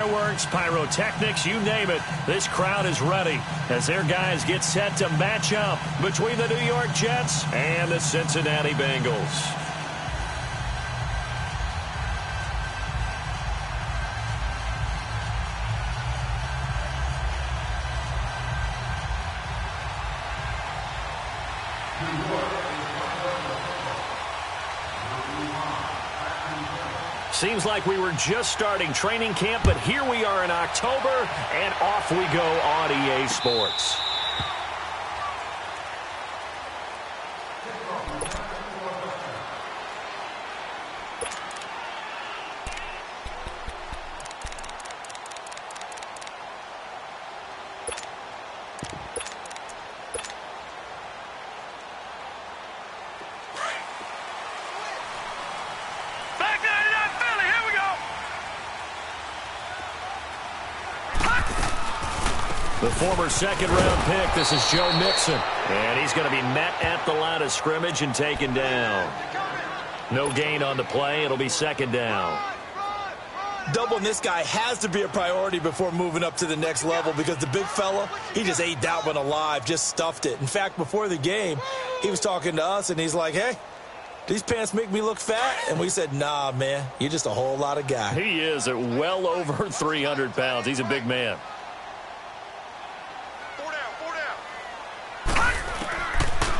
Fireworks, pyrotechnics, you name it. This crowd is ready as their guys get set to match up between the New York Jets and the Cincinnati Bengals. Seems like we were just starting training camp, but here we are in October, and off we go on EA Sports. The former second-round pick, this is Joe Mixon. And he's going to be met at the line of scrimmage and taken down. No gain on the play. It'll be second down. Doubling this guy has to be a priority before moving up to the next level because the big fella, he just ate that one alive, just stuffed it. In fact, before the game, he was talking to us, and he's like, hey, these pants make me look fat? And we said, nah, man, you're just a whole lot of guy. He is at well over 300 pounds. He's a big man.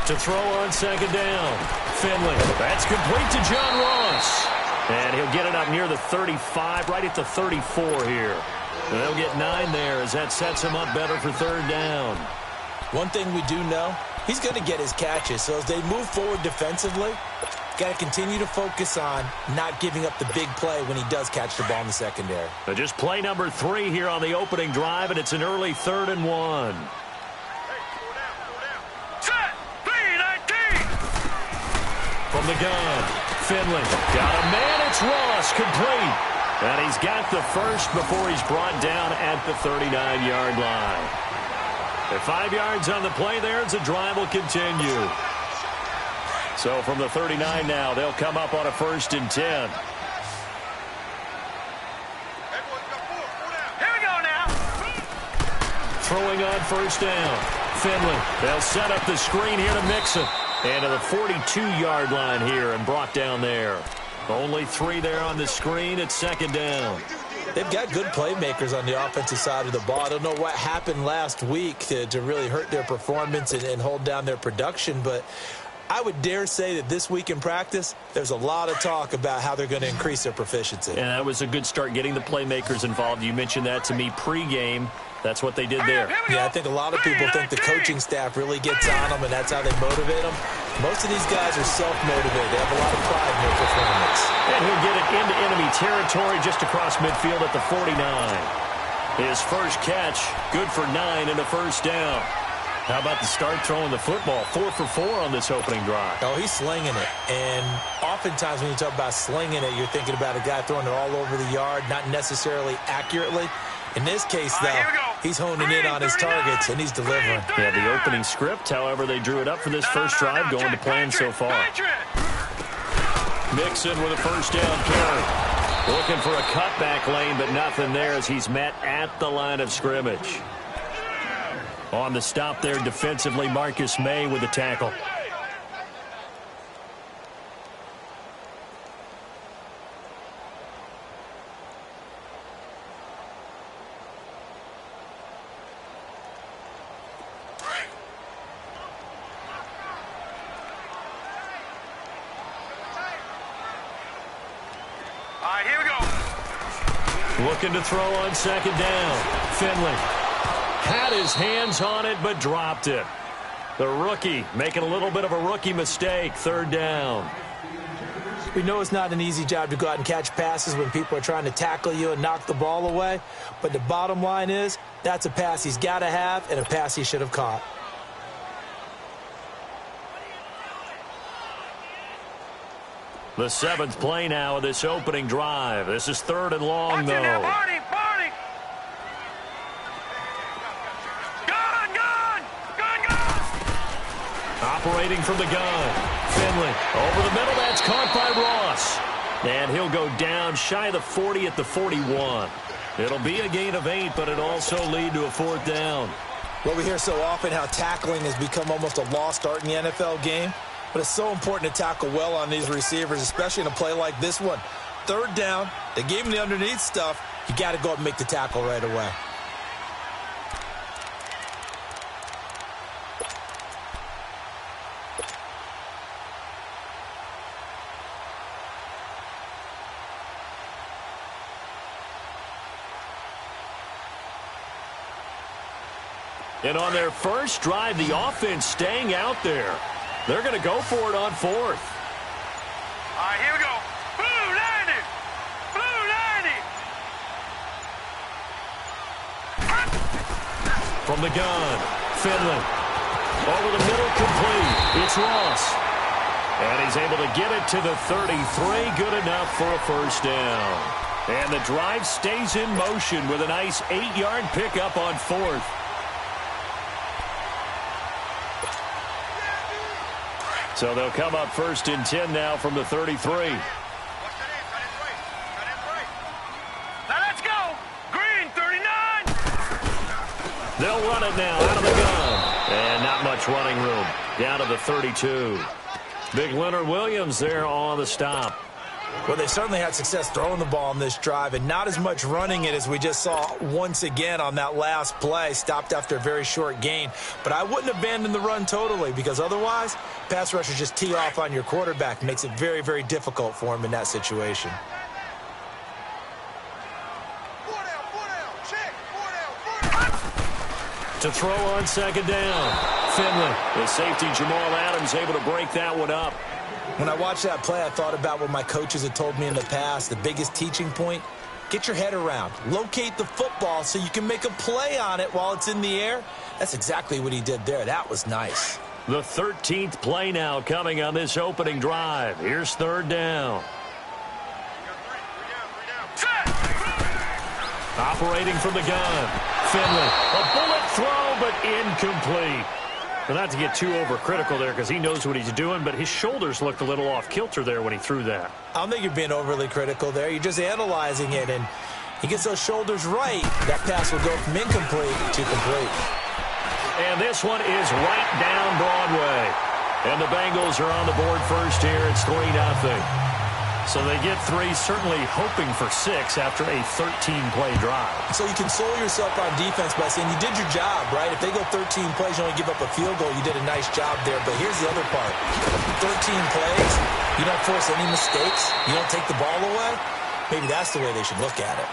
To throw on second down. Finley. That's complete to John Ross. And he'll get it up near the 35, right at the 34 here. They'll get 9 there as that sets him up better for third down. One thing we do know, he's going to get his catches. So as they move forward defensively, got to continue to focus on not giving up the big play when he does catch the ball in the secondary. But just play number 3 here on the opening drive, and it's an early 3rd and 1. From the gun, Finley got a man, it's Ross, complete. And he's got the first before he's brought down at the 39-yard line. At 5 yards on the play there as the drive will continue. So from the 39 now, they'll come up on a 1st and 10. Here we go now. Throwing on 1st down. Finley, they'll set up the screen here to Mixon. And to the 42-yard line here and brought down there. Only 3 there on the screen at 2nd down. They've got good playmakers on the offensive side of the ball. I don't know what happened last week to really hurt their performance and hold down their production, but I would dare say that this week in practice, there's a lot of talk about how they're going to increase their proficiency. And that was a good start getting the playmakers involved. You mentioned that to me pregame. That's what they did there. Yeah, I think a lot of people think the coaching staff really gets on them, and that's how they motivate them. Most of these guys are self-motivated. They have a lot of pride in their performance. And he'll get it into enemy territory just across midfield at the 49. His first catch, good for 9 and a 1st down. How about the start throwing the football? 4 for 4 on this opening drive. Oh, he's slinging it. And oftentimes when you talk about slinging it, you're thinking about a guy throwing it all over the yard, not necessarily accurately. In this case, though, he's honing in on his targets, and he's delivering. Yeah, the opening script, however, they drew it up for this first drive, going to plan so far. Mixon with a 1st down carry. Looking for a cutback lane, but nothing there as he's met at the line of scrimmage. On the stop there defensively, Marcus May with the tackle. Here we go. Looking to throw on 2nd down. Finley had his hands on it, but dropped it. The rookie making a little bit of a rookie mistake. 3rd down. We know it's not an easy job to go out and catch passes when people are trying to tackle you and knock the ball away. But the bottom line is, that's a pass he's got to have and a pass he should have caught. The 7th play now of this opening drive. This is 3rd and long, though. Operating from the gun. Finley over the middle. That's caught by Ross. And he'll go down shy of the 40 at the 41. It'll be a gain of 8, but it'll also lead to a 4th down. Well, we hear so often how tackling has become almost a lost art in the NFL game. But it's so important to tackle well on these receivers, especially in a play like this one. 3rd down, they gave him the underneath stuff. You got to go up and make the tackle right away. And on their first drive, the offense staying out there. They're going to go for it on 4th. All right, here we go. Blue 90! Blue 90! From the gun, Finley. Over the middle, complete. It's Ross. And he's able to get it to the 33. Good enough for a 1st down. And the drive stays in motion with a nice 8-yard pickup on 4th. So they'll come up 1st and 10 now from the 33. Now let's go. Green 39. They'll run it now out of the gun. And not much running room. Down to the 32. Big Leonard Williams there on the stop. Well, they certainly had success throwing the ball on this drive and not as much running it as we just saw once again on that last play. Stopped after a very short gain. But I wouldn't abandon the run totally because otherwise, pass rushers just tee off on your quarterback. Makes it very, very difficult for him in that situation. To throw on 2nd down. Finley. The safety Jamal Adams able to break that one up. When I watched that play, I thought about what my coaches had told me in the past. The biggest teaching point, get your head around. Locate the football so you can make a play on it while it's in the air. That's exactly what he did there. That was nice. The 13th play now coming on this opening drive. Here's 3rd down. Operating from the gun. Finley. A bullet throw, but incomplete. Well, not to get too overcritical there because he knows what he's doing, but his shoulders looked a little off kilter there when he threw that. I don't think you're being overly critical there. You're just analyzing it, and he gets those shoulders right. That pass will go from incomplete to complete. And this one is right down Broadway. And the Bengals are on the board first here. It's 3-0. So they get 3, certainly hoping for 6 after a 13-play drive. So you console yourself on defense by saying you did your job, right? If they go 13 plays, you only give up a field goal, you did a nice job there. But here's the other part. 13 plays, you don't force any mistakes, you don't take the ball away. Maybe that's the way they should look at it.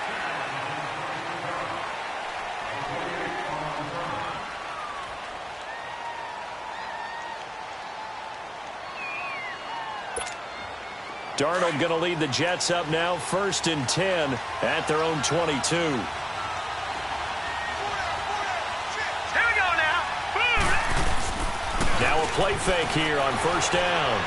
Darnold going to lead the Jets up now, 1st and 10 at their own 22. Here we go now. Now a play fake here on 1st down.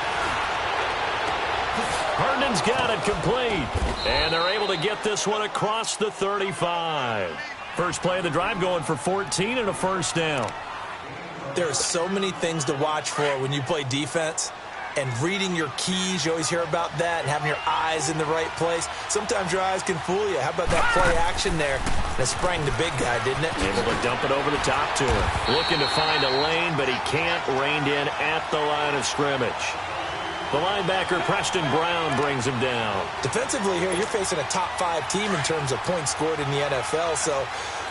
Herndon's got it complete. And they're able to get this one across the 35. First play of the drive going for 14 and a 1st down. There are so many things to watch for when you play defense. And reading your keys, you always hear about that, and having your eyes in the right place. Sometimes your eyes can fool you. How about that play action there? That sprang the big guy, didn't it? Able to dump it over the top to him. Looking to find a lane, but he can't. Reined in at the line of scrimmage. The linebacker, Preston Brown, brings him down. Defensively here, you're facing a top 5 team in terms of points scored in the NFL. So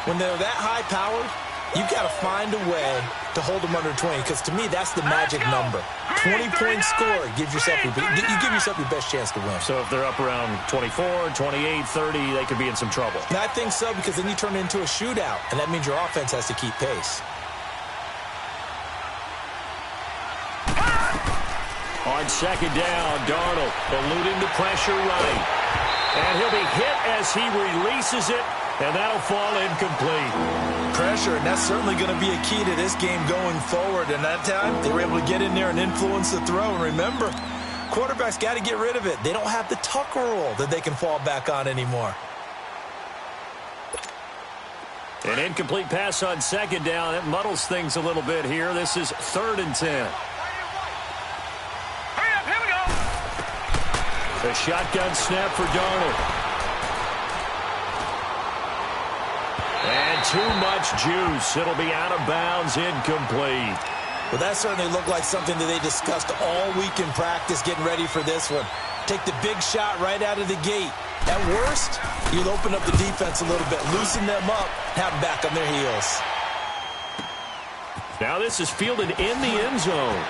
when they're that high-powered, you've got to find a way to hold them under 20, because to me, that's the magic number. 20 points scored gives yourself you give yourself your best chance to win. So if they're up around 24, 28, 30, they could be in some trouble. And I think so, because then you turn it into a shootout, and that means your offense has to keep pace. On 2nd down, Darnold eluding the pressure right. And he'll be hit as he releases it, and that'll fall incomplete. Pressure, and that's certainly going to be a key to this game going forward. And that time, they were able to get in there and influence the throw. And remember, quarterbacks got to get rid of it. They don't have the tuck rule that they can fall back on anymore. An incomplete pass on 2nd down. That muddles things a little bit here. This is 3rd and 10. Hurry up, here we go. A shotgun snap for Darnold. And too much juice. It'll be out of bounds, incomplete. Well, that certainly looked like something that they discussed all week in practice getting ready for this one. Take the big shot right out of the gate. At worst, you'll open up the defense a little bit, loosen them up, have them back on their heels. Now this is fielded in the end zone.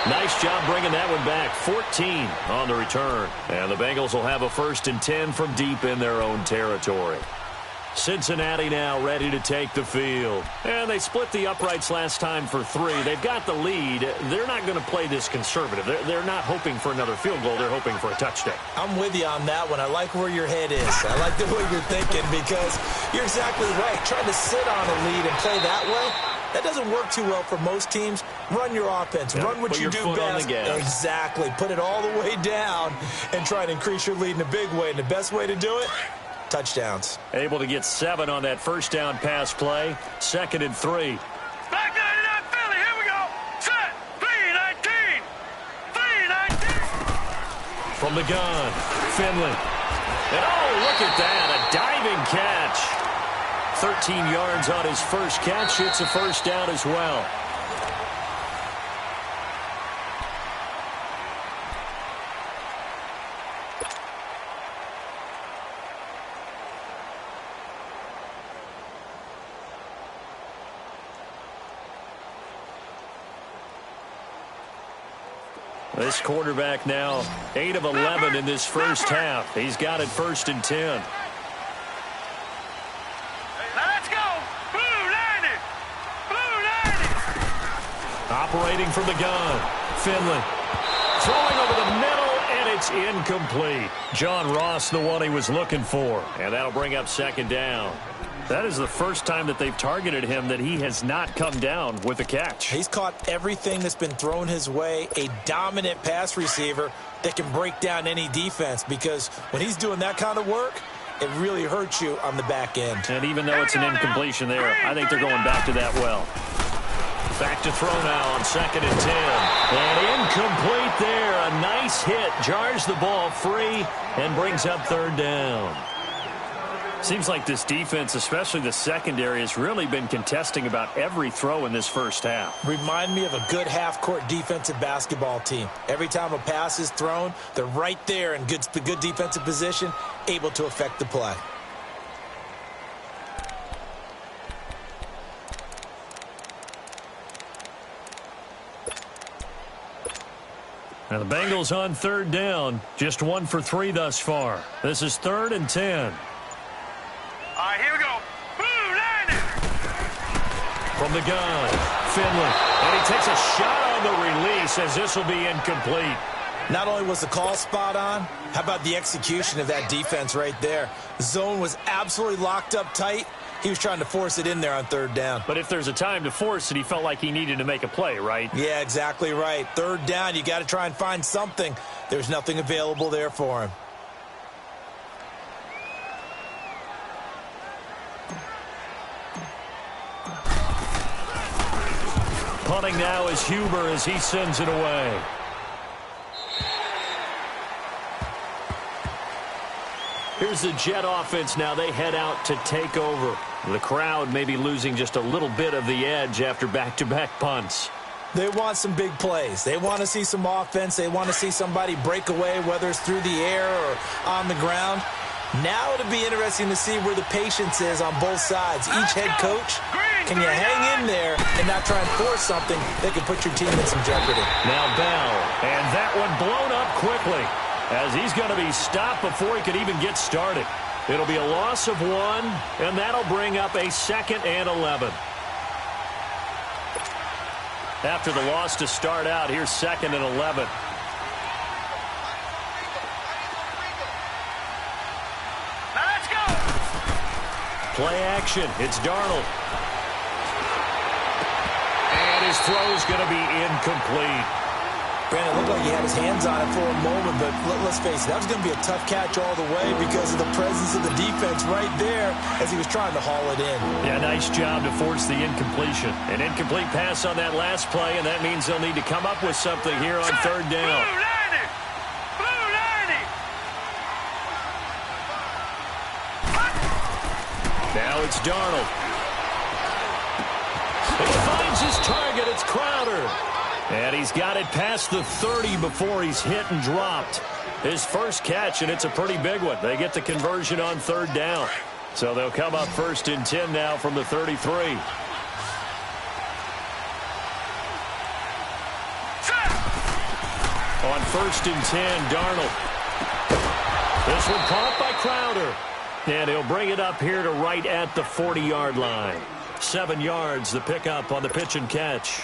Nice job bringing that one back. 14 on the return. And the Bengals will have a 1st and 10 from deep in their own territory. Cincinnati now ready to take the field. And they split the uprights last time for 3. They've got the lead. They're not going to play this conservative. They're not hoping for another field goal. They're hoping for a touchdown. I'm with you on that one. I like where your head is. I like the way you're thinking because you're exactly right. Trying to sit on a lead and play that way, that doesn't work too well for most teams. Run your offense. Run what you do best. Exactly. Put it all the way down and try to increase your lead in a big way. And the best way to do it, touchdowns. Able to get 7 on that first down pass play. 2nd and 3. Back 99 Philly. Here we go. Set. 3-19. 3-19. From the gun, Finley. And oh, look at that. A diving catch. 13 yards on his first catch. It's a first down as well. This quarterback now 8 of 11 in this first half. He's got it 1st and 10. Now let's go. Blue 90. Blue 90. Operating from the gun. Finley. Throwing over the middle, and it's incomplete. John Ross, the one he was looking for. And that'll bring up 2nd down. That is the first time that they've targeted him that he has not come down with a catch. He's caught everything that's been thrown his way. A dominant pass receiver that can break down any defense because when he's doing that kind of work, it really hurts you on the back end. And even though it's an incompletion there, I think they're going back to that well. Back to throw now on 2nd and 10. And incomplete there. A nice hit. Jars the ball free and brings up 3rd down. Seems like this defense, especially the secondary, has really been contesting about every throw in this first half. Remind me of a good half-court defensive basketball team. Every time a pass is thrown, they're right there in good defensive position, able to affect the play. Now the Bengals on 3rd down, just 1 for 3 thus far. This is 3rd and 10. All right, here we go. Blue 90. From the gun, Finley. And he takes a shot on the release as this will be incomplete. Not only was the call spot on, how about the execution of that defense right there? The zone was absolutely locked up tight. He was trying to force it in there on 3rd down. But if there's a time to force it, he felt like he needed to make a play, right? Yeah, exactly right. 3rd down, you got to try and find something. There's nothing available there for him. Punting now is Huber as he sends it away. Here's the Jet offense now. They head out to take over. The crowd may be losing just a little bit of the edge after back-to-back punts. They want some big plays. They want to see some offense. They want to see somebody break away, whether it's through the air or on the ground. Now it'll be interesting to see where the patience is on both sides. Each head coach, can you hang in there and not try and force something that could put your team in some jeopardy? Now Bell, and that one blown up quickly as he's going to be stopped before he could even get started. It'll be a loss of 1, and that'll bring up a 2nd and 11. After the loss to start out, here's 2nd and 11. Play action. It's Darnold. And his throw is going to be incomplete. Brandon, it looked like he had his hands on it for a moment, but let's face it, that was going to be a tough catch all the way because of the presence of the defense right there as he was trying to haul it in. Yeah, nice job to force the incompletion. An incomplete pass on that last play, and that means they'll need to come up with something here on 3rd down. Now it's Darnold. He finds his target. It's Crowder. And he's got it past the 30 before he's hit and dropped. His first catch, and it's a pretty big one. They get the conversion on third down. So they'll come up 1st and 10 now from the 33. On 1st and 10, Darnold. This one caught by Crowder. And he'll bring it up here to right at the 40-yard line. 7 yards, the pickup on the pitch and catch.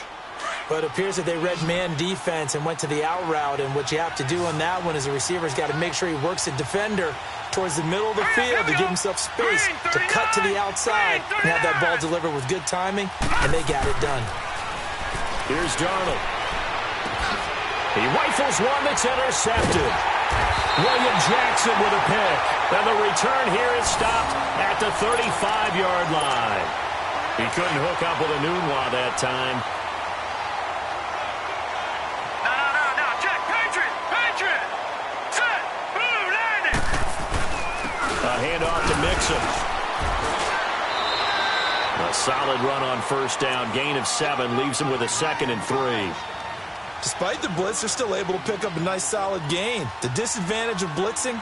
But it appears that they read man defense and went to the out route. And what you have to do on that one is the receiver's got to make sure he works the defender towards the middle of the field to give himself space to cut to the outside and have that ball delivered with good timing. And they got it done. Here's Darnold. He rifles one that's intercepted. William Jackson with a pick. And the return here is stopped at the 35-yard line. He couldn't hook up with a Nunwa that time. No. Check. Patriot. Set. Boom. Landing. A handoff to Mixon. A solid run on first down. Gain of 7 leaves him with a 2nd and 3. Despite the blitz, they're still able to pick up a nice solid gain. The disadvantage of blitzing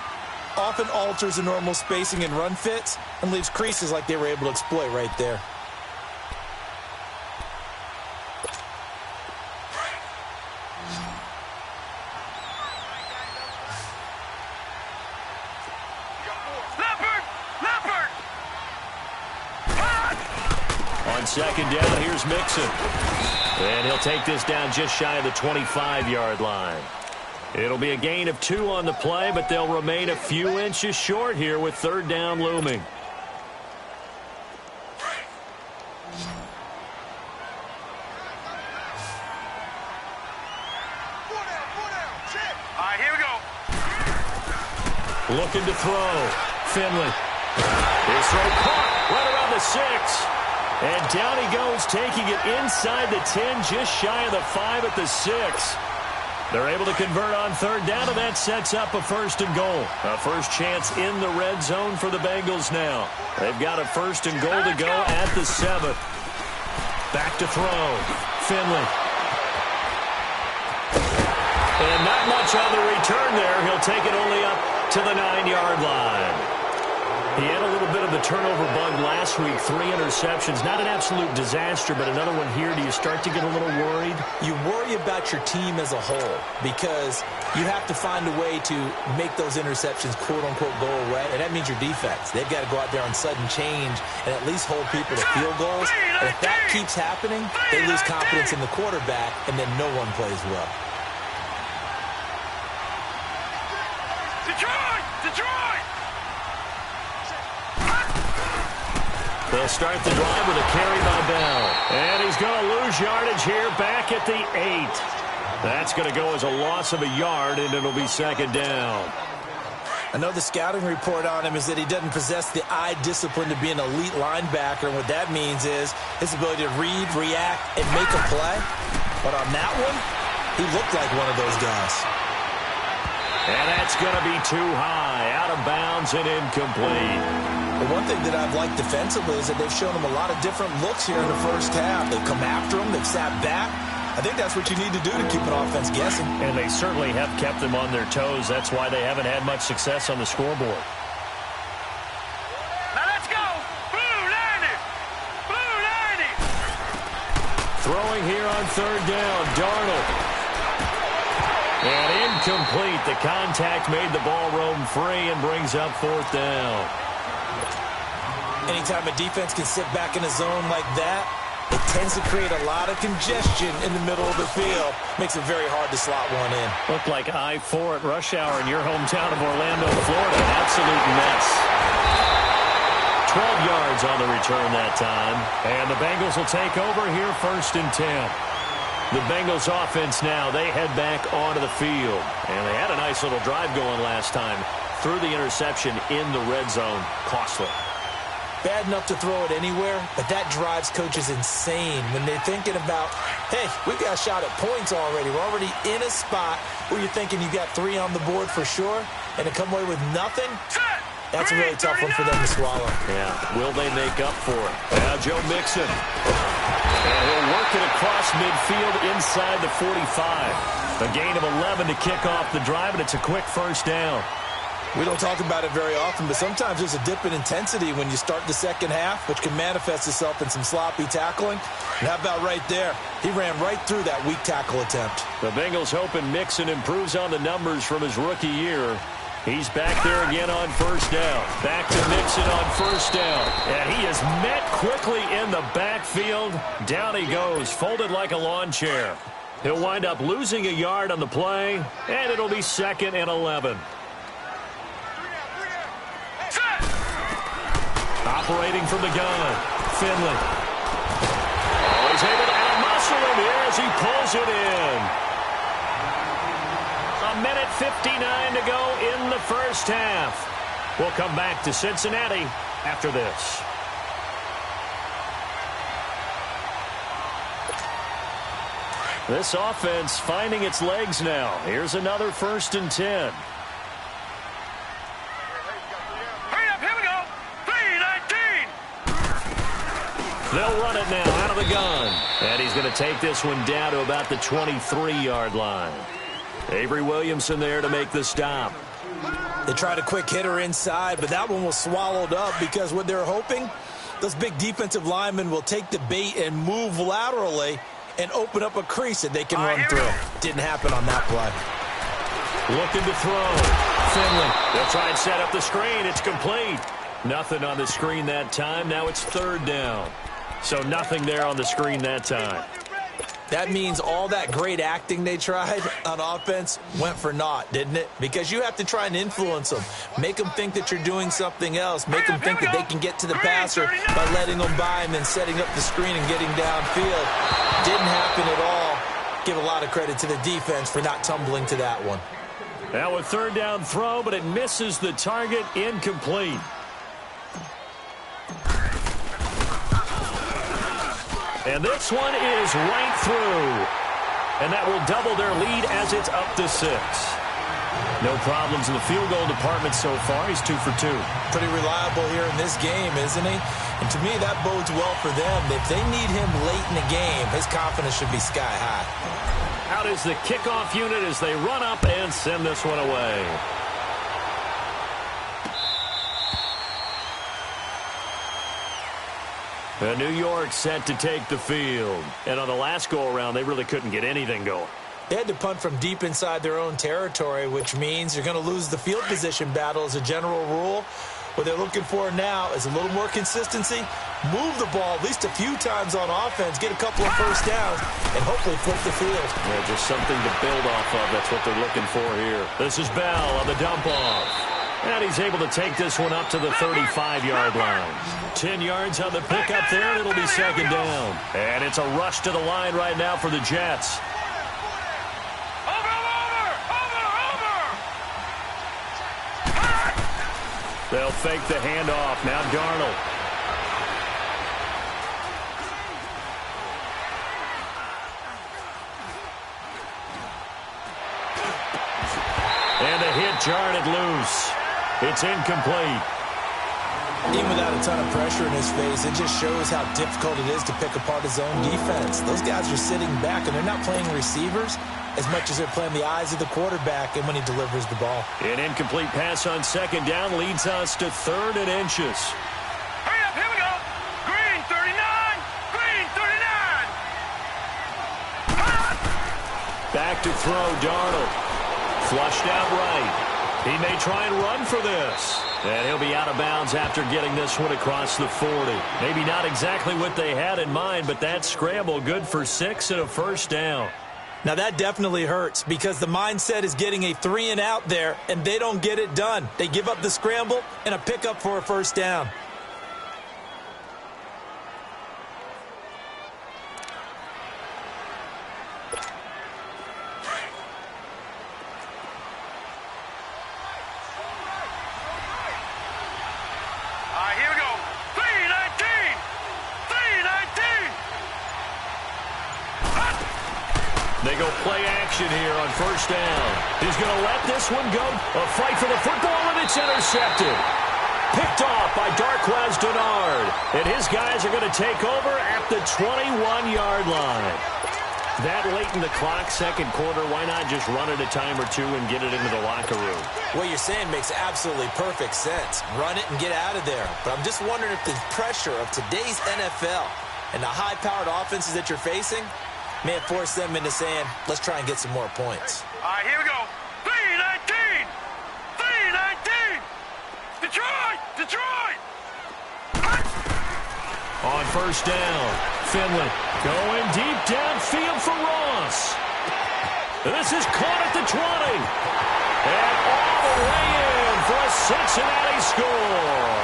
often alters the normal spacing and run fits and leaves creases like they were able to exploit right there. Leopard. On 2nd down, here's Mixon. And he'll take this down just shy of the 25-yard line. It'll be a gain of 2 on the play, but they'll remain a few inches short here with 3rd down looming. All right, here we go. Looking to throw. Finley. His throw caught right around the 6. And down he goes, taking it inside the 10, just shy of the 5 at the 6. They're able to convert on 3rd down, and that sets up a 1st and goal. A first chance in the red zone for the Bengals now. They've got a 1st and goal to go at the 7. Back to throw. Finley. And not much on the return there. He'll take it only up to the 9-yard line. He had a little bit of the turnover bug last week, 3 interceptions. Not an absolute disaster, but another one here. Do you start to get a little worried? You worry about your team as a whole because you have to find a way to make those interceptions, quote-unquote, go away, and that means your defense. They've got to go out there on sudden change and at least hold people to field goals. And if that keeps happening, they lose confidence in the quarterback, and then no one plays well. Detroit! They'll start the drive with a carry by Bell. And he's going to lose yardage here back at the 8. That's going to go as a loss of a yard, and it'll be 2nd down. I know the scouting report on him is that he doesn't possess the eye discipline to be an elite linebacker. And what that means is his ability to read, react, and make a play. But on that one, he looked like one of those guys. And that's going to be too high, out of bounds and incomplete. The one thing that I've liked defensively is that they've shown him a lot of different looks here in the first half. They've come after him. They've sat back. I think that's what you need to do to keep an offense guessing. And they certainly have kept them on their toes. That's why they haven't had much success on the scoreboard. Now let's go. Blue 90. Throwing here on 3rd down, Darnold. And incomplete. The contact made the ball roam free and brings up 4th down. Anytime a defense can sit back in a zone like that, it tends to create a lot of congestion in the middle of the field. Makes it very hard to slot one in. Looked like I-4 at rush hour in your hometown of Orlando, Florida. An absolute mess. 12 yards on the return that time. And the Bengals will take over here 1st and 10. The Bengals offense now, they head back onto the field. And they had a nice little drive going last time. Threw the interception in the red zone. Costly. Bad enough to throw it anywhere, but that drives coaches insane when they're thinking about, hey, we've got a shot at points already. We're already in a spot where you're thinking you got 3 on the board for sure, and to come away with nothing, That's a really tough one for them to swallow. Yeah, will they make up for it? Now Joe Mixon. And he'll work it across midfield inside the 45. A gain of 11 to kick off the drive, and it's a quick first down. We don't talk about it very often, but sometimes there's a dip in intensity when you start the second half, which can manifest itself in some sloppy tackling. And how about right there? He ran right through that weak tackle attempt. The Bengals hoping Mixon improves on the numbers from his rookie year. He's back there again on first down. Back to Mixon on first down. And he is met quickly in the backfield. Down he goes, folded like a lawn chair. He'll wind up losing a yard on the play, and it'll be 2nd and 11. Operating from the gun, Finley. Oh, he's able to out-muscle him here as he pulls it in. 1:59 to go in the first half. We'll come back to Cincinnati after this. This offense finding its legs now. Here's another 1st and 10. They'll run it now out of the gun. And he's going to take this one down to about the 23-yard line. Avery Williamson there to make the stop. They tried a quick hitter inside, but that one was swallowed up because what they're hoping, those big defensive linemen will take the bait and move laterally and open up a crease that they can run through. Didn't happen on that play. Looking to throw. Finley. They'll try and set up the screen. It's complete. Nothing on the screen that time. Now it's 3rd down. So nothing there on the screen that time. That means all that great acting they tried on offense went for naught, didn't it? Because you have to try and influence them. Make them think that you're doing something else. Make them think that they can get to the passer by letting them by and then setting up the screen and getting downfield. Didn't happen at all. Give a lot of credit to the defense for not tumbling to that one. Now a 3rd down throw, but it misses the target. Incomplete. And this one is right through. And that will double their lead as it's up to 6. No problems in the field goal department so far. He's 2 for 2. Pretty reliable here in this game, isn't he? And to me, that bodes well for them. If they need him late in the game, his confidence should be sky high. Out is the kickoff unit as they run up and send this one away. New York set to take the field. And on the last go-around, they really couldn't get anything going. They had to punt from deep inside their own territory, which means you're going to lose the field position battle as a general rule. What they're looking for now is a little more consistency, move the ball at least a few times on offense, get a couple of first downs, and hopefully flip the field. Yeah, just something to build off of. That's what they're looking for here. This is Bell on the dump-off. And he's able to take this one up to the 35-yard line. 10 yards on the pickup there, and it'll be 2nd down. And it's a rush to the line right now for the Jets. They'll fake the handoff. Now Darnold. And the hit jarred it loose. It's incomplete. Even without a ton of pressure in his face, it just shows how difficult it is to pick apart his own defense. Those guys are sitting back, and they're not playing receivers as much as they're playing the eyes of the quarterback and when he delivers the ball. An incomplete pass on 2nd down leads us to 3rd and inches. Hurry up, here we go. Green 39, green 39. Back to throw, Darnold. Flushed out right. He may try and run for this. And he'll be out of bounds after getting this one across the 40. Maybe not exactly what they had in mind, but that scramble good for 6 and a first down. Now that definitely hurts because the mindset is getting a 3-and-out there, and they don't get it done. They give up the scramble and a pickup for a first down. Here we go. 319. 319. They go play action here on first down. He's going to let this one go. A fight for the football, and it's intercepted. picked off by Darquez Denard. And his guys are going to take over at the 21-yard line. That late in the clock, second quarter, why not just run it a time or two and get it into the locker room? What you're saying makes absolutely perfect sense. Run it and get out of there. But I'm just wondering if the pressure of today's NFL and the high-powered offenses that you're facing may have forced them into saying, let's try and get some more points. All right, here we go. 3-19. 3-19. Detroit. Detroit. On first down, Finley going deep downfield for Ross. This is caught at the 20. And all the way in for a Cincinnati score.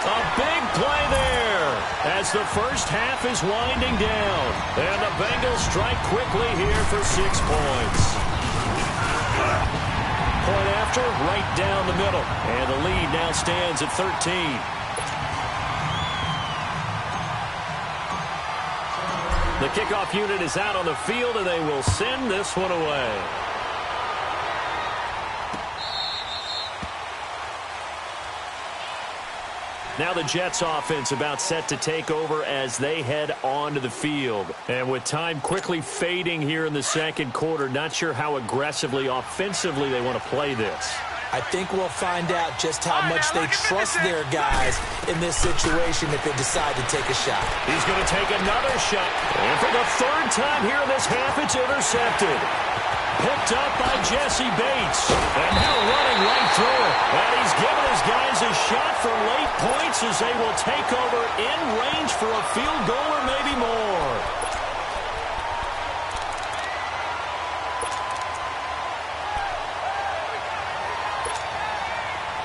A big play there as the first half is winding down. And the Bengals strike quickly here for 6 points. Point after, right down the middle. And the lead now stands at 13. The kickoff unit is out on the field, and they will send this one away. Now the Jets offense about set to take over as they head onto the field. And with time quickly fading here in the second quarter, not sure how aggressively, offensively they want to play this. I think we'll find out just how much they trust their guys in this situation if they decide to take a shot. He's going to take another shot. And for the third time here in this half, it's intercepted. Picked up by Jesse Bates. And now running right through it. And he's given his guys a shot for late points as they will take over in range for a field goal or maybe more.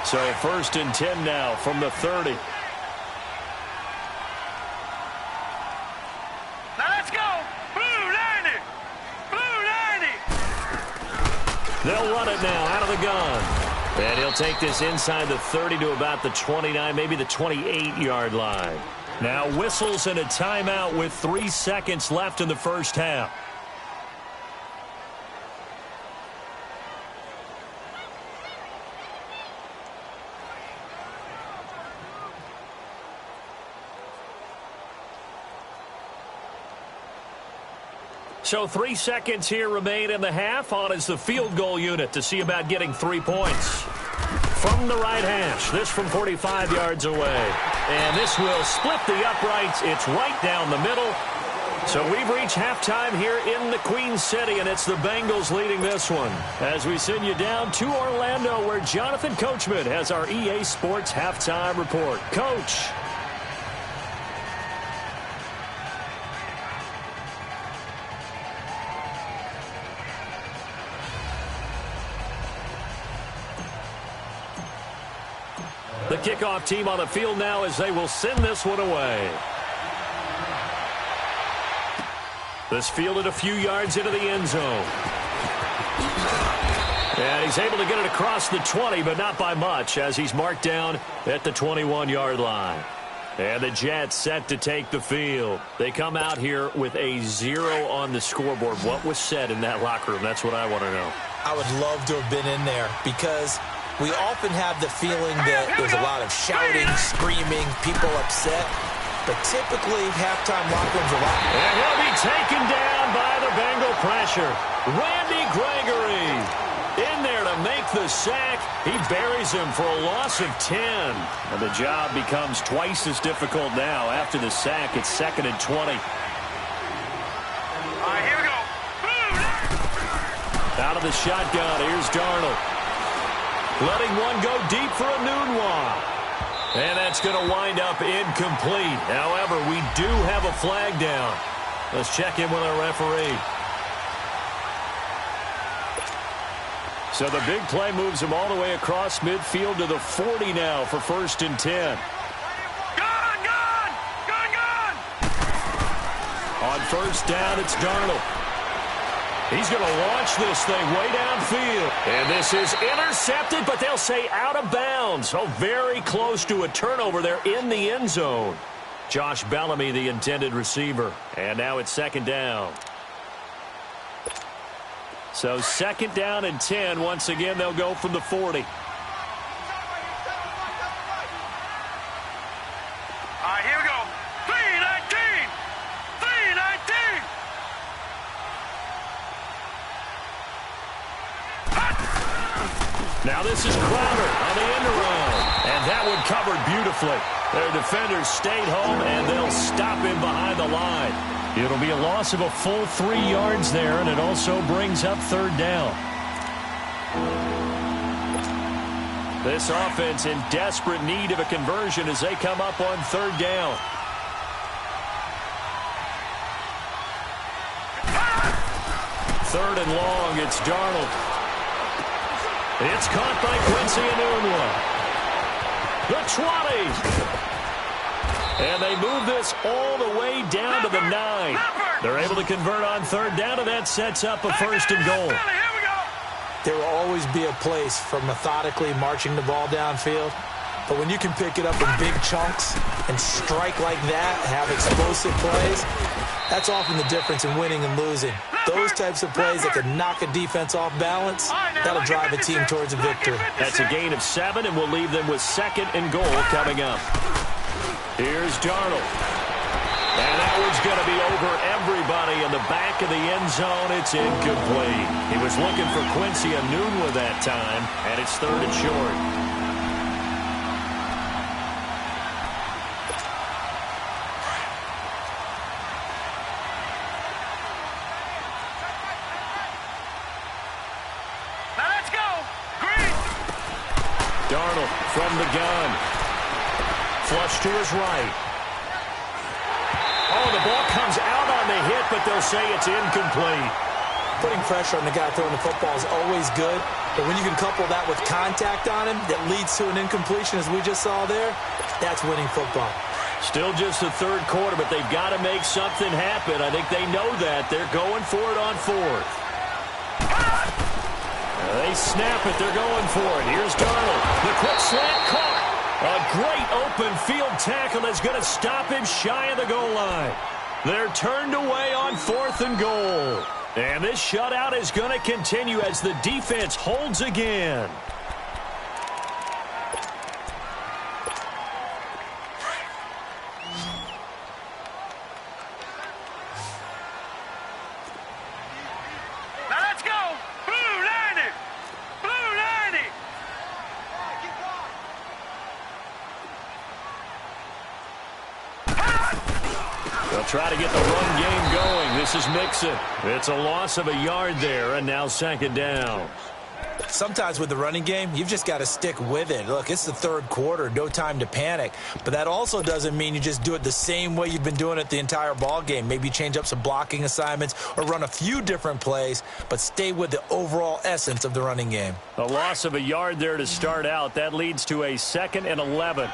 So first and 10 now from the 30. Now let's go. Blue 90. Blue 90. They'll run it now out of the gun. And he'll take this inside the 30 to about the 29, maybe the 28-yard line. Now whistles and a timeout with 3 seconds left in the first half. So 3 seconds here remain in the half. On is the field goal unit to see about getting 3 points. From the right hash, this from 45 yards away. And this will split the uprights. It's right down the middle. So we've reached halftime here in the Queen City, and it's the Bengals leading this one. As we send you down to Orlando, where Jonathan Coachman has our EA Sports halftime report. Coach. The kickoff team on the field now as they will send this one away. This fielded a few yards into the end zone. And he's able to get it across the 20, but not by much, as he's marked down at the 21-yard line. And the Jets set to take the field. They come out here with a 0 on the scoreboard. What was said in that locker room? That's what I want to know. I would love to have been in there because we often have the feeling that there's a lot of shouting, screaming, people upset. But typically, halftime locker rooms are loud. And he'll be taken down by the Bengal pressure. Randy Gregory in there to make the sack. He buries him for a loss of 10. And the job becomes twice as difficult now. After the sack, it's 2nd and 20. All right, here we go. Out of the shotgun, here's Darnold. Letting one go deep for a Nunwa. And that's going to wind up incomplete. However, we do have a flag down. Let's check in with our referee. So the big play moves him all the way across midfield to the 40 now for 1st and 10. Gun, gun, gun, gun. On first down, it's Darnold. He's going to launch this thing way downfield. And this is intercepted, but they'll say out of bounds. Oh, very close to a turnover there in the end zone. Josh Bellamy, the intended receiver. And now it's 2nd down. So 2nd down and 10. Once again, they'll go from the 40. Now this is Crowder on the end around. And that one covered beautifully. Their defenders stayed home, and they'll stop him behind the line. It'll be a loss of a full 3 yards there, and it also brings up third down. This offense in desperate need of a conversion as they come up on third down. Third and long, it's Darnold. It's caught by Quincy Enunwa. The 20. And they move this all the way down to the 9. They're able to convert on third down, and that sets up a first and goal. There will always be a place for methodically marching the ball downfield. But when you can pick it up in big chunks and strike like that, have explosive plays, that's often the difference in winning and losing. Those types of plays that can knock a defense off balance, that'll drive a team towards a victory. That's a gain of 7, and we'll leave them with second and goal coming up. Here's Darnold. And that one's going to be over everybody in the back of the end zone. It's incomplete. He was looking for Quincy Enunwa that time, and it's third and short. Now let's go. Green. Darnold from the gun. Flush to his right. Oh, the ball comes out on the hit, but they'll say it's incomplete. Putting pressure on the guy throwing the football is always good, but when you can couple that with contact on him that leads to an incompletion, as we just saw there, that's winning football. Still just the third quarter, but they've got to make something happen. I think they know that. They're going for it on fourth. They snap it. They're going for it. Here's Darnold. The quick slant caught. A great open field tackle that's going to stop him shy of the goal line. They're turned away on fourth and goal. And this shutout is going to continue as the defense holds again. Now let's go. Blue 90. Blue 90. They'll try to get the run game going. This is Mixon. It's a loss of a yard there, and now second down. Sometimes with the running game, you've just got to stick with it. Look, it's the third quarter, no time to panic. But that also doesn't mean you just do it the same way you've been doing it the entire ball game. Maybe change up some blocking assignments or run a few different plays, but stay with the overall essence of the running game. A loss of a yard there to start out. That leads to a 2nd and 11.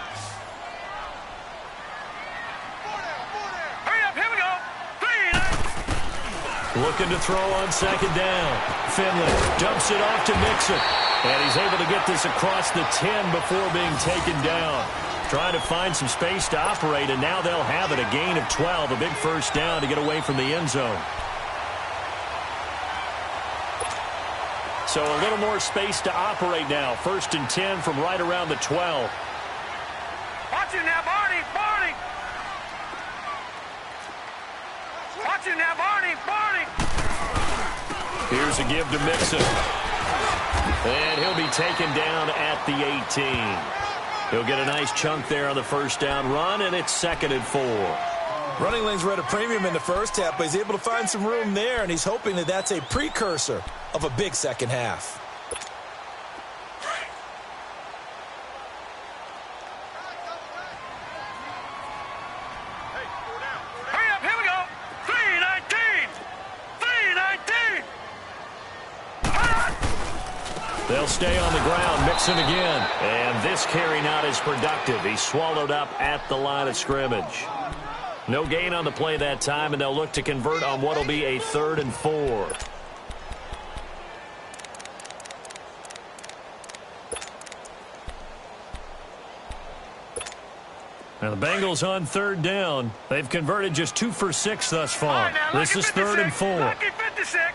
Hurry up, here we go. 3. Looking to throw on second down. Finley dumps it off to Mixon. And he's able to get this across the 10 before being taken down. Trying to find some space to operate, and now they'll have it. A gain of 12, a big first down to get away from the end zone. So a little more space to operate now. 1st and 10 from right around the 12. Watch it now, Barney. Barney. Watch it now, Barney. Barney. Here's a give to Mixon. And he'll be taken down at the 18. He'll get a nice chunk there on the first down run, and it's 2nd and 4. Running lanes were at a premium in the first half, but he's able to find some room there, and he's hoping that that's a precursor of a big second half. Hurry up, here we go. 3:19. 3:19. They'll stay on the ground. Mixon again. And this carry not as productive. He's swallowed up at the line of scrimmage. No gain on the play that time, and they'll look to convert on what will be a 3rd and 4. Now the Bengals on third down. They've converted just 2 for 6 thus far. Right, now, This is 3rd and 4. Lucky 56.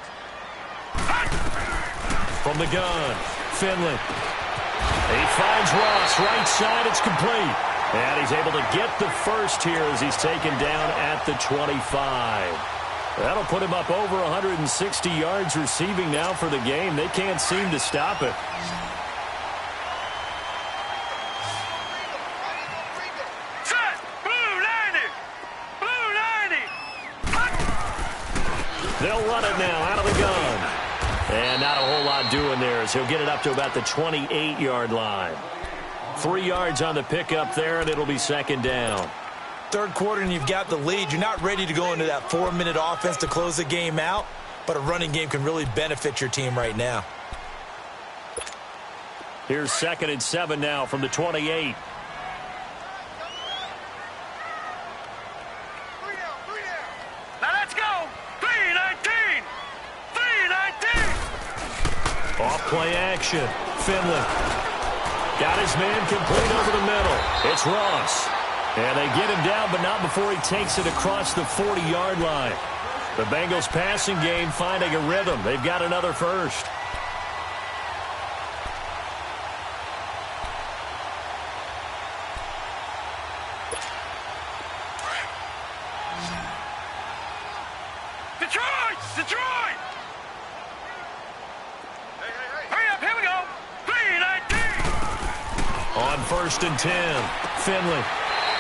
From the gun, Finley. He finds Ross, right side, it's complete. And he's able to get the first here as he's taken down at the 25. That'll put him up over 160 yards receiving now for the game. They can't seem to stop it. They'll run it now out of the gun. And not a whole lot doing there as he'll get it up to about the 28-yard line. 3 yards on the pickup there, and it'll be second down. Third quarter, and you've got the lead. You're not ready to go into that 4-minute offense to close the game out, but a running game can really benefit your team right now. Here's 2nd and 7 now from the 28. Now let's go. 3-19. 3-19. Off play action. Finley got his man complete over the middle. It's Ross. And they get him down, but not before he takes it across the 40-yard line. The Bengals passing game finding a rhythm. They've got another first. Detroit! Detroit! Hurry up, here we go. 3-19. On 1st and 10, Finley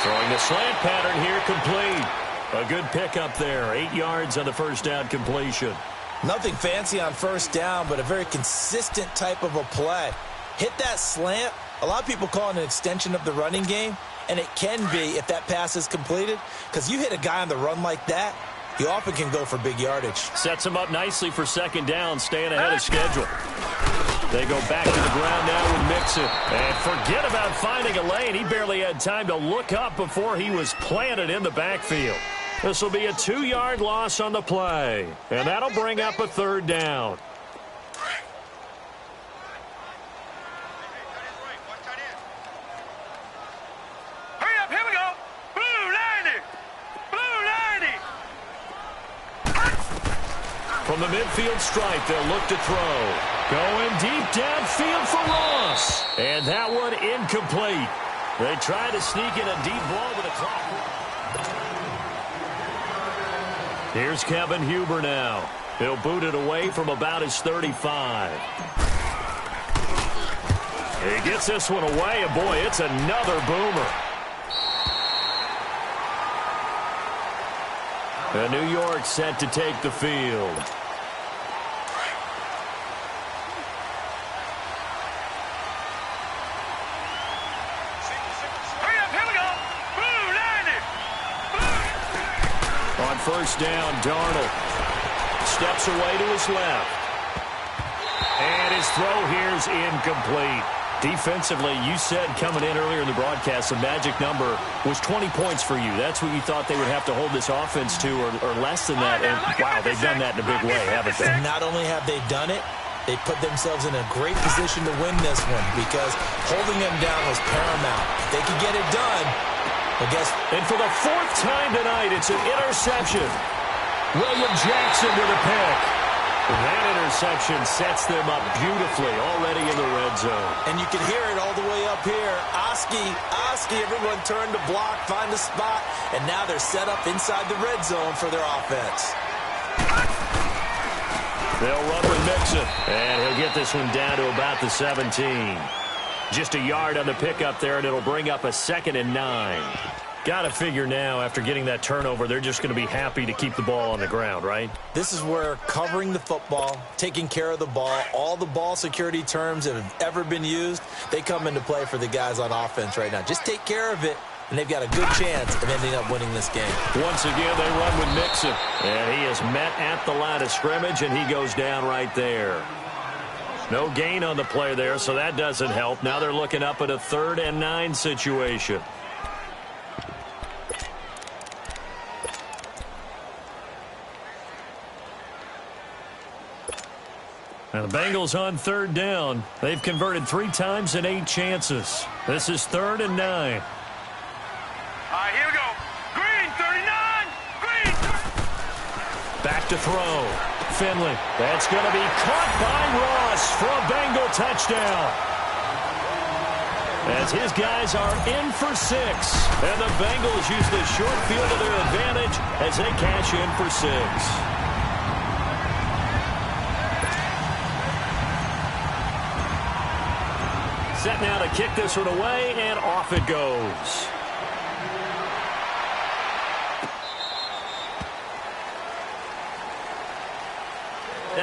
throwing the slant pattern here, complete. A good pickup there. 8 yards on the first down completion. Nothing fancy on first down, but a very consistent type of a play. Hit that slant. A lot of people call it an extension of the running game, and it can be if that pass is completed, because you hit a guy on the run like that, you often can go for big yardage. Sets him up nicely for second down, staying ahead of schedule. They go back to the ground now with Mixon. And forget about finding a lane. He barely had time to look up before he was planted in the backfield. This will be a 2-yard loss on the play. And that'll bring up a third down. Hurry up, here we go. Blue 90. Blue 90. From the midfield stripe, they'll look to throw. Going deep downfield for Ross. And that one incomplete. They try to sneak in a deep ball with a clock. Here's Kevin Huber now. He'll boot it away from about his 35. He gets this one away, and boy, it's another boomer. And New York set to take the field. First down, Darnold steps away to his left. And his throw here's incomplete. Defensively, you said coming in earlier in the broadcast, the magic number was 20 points for you. That's what you thought they would have to hold this offense to, or less than that. And, wow, they've done that in a big way, haven't they? Not only have they done it, they put themselves in a great position to win this one because holding them down was paramount. If they could get it done, and for the 4th time tonight, it's an interception. William Jackson with a pick. That interception sets them up beautifully already in the red zone. And you can hear it all the way up here. Oski, everyone turned to block, find a spot, and now they're set up inside the red zone for their offense. They'll run with Mixon, and he'll get this one down to about the 17. Just a yard on the pickup there, and it'll bring up a 2nd and 9. Got to figure now, after getting that turnover, they're just going to be happy to keep the ball on the ground, right? This is where covering the football, taking care of the ball, all the ball security terms that have ever been used, they come into play for the guys on offense right now. Just take care of it, and they've got a good chance of ending up winning this game. Once again, they run with Mixon, and he is met at the line of scrimmage, and he goes down right there. No gain on the play there, so that doesn't help. Now they're looking up at a 3rd and 9 situation. Now the Bengals on 3rd down. They've converted 3 times in 8 chances. This is 3rd and 9. All right, here we go. Green, 39. Green. Back to throw. Finley. That's going to be caught by Ross for a Bengal touchdown. As his guys are in for 6. And the Bengals use the short field to their advantage as they cash in for 6. Set now to kick this one away, and off it goes.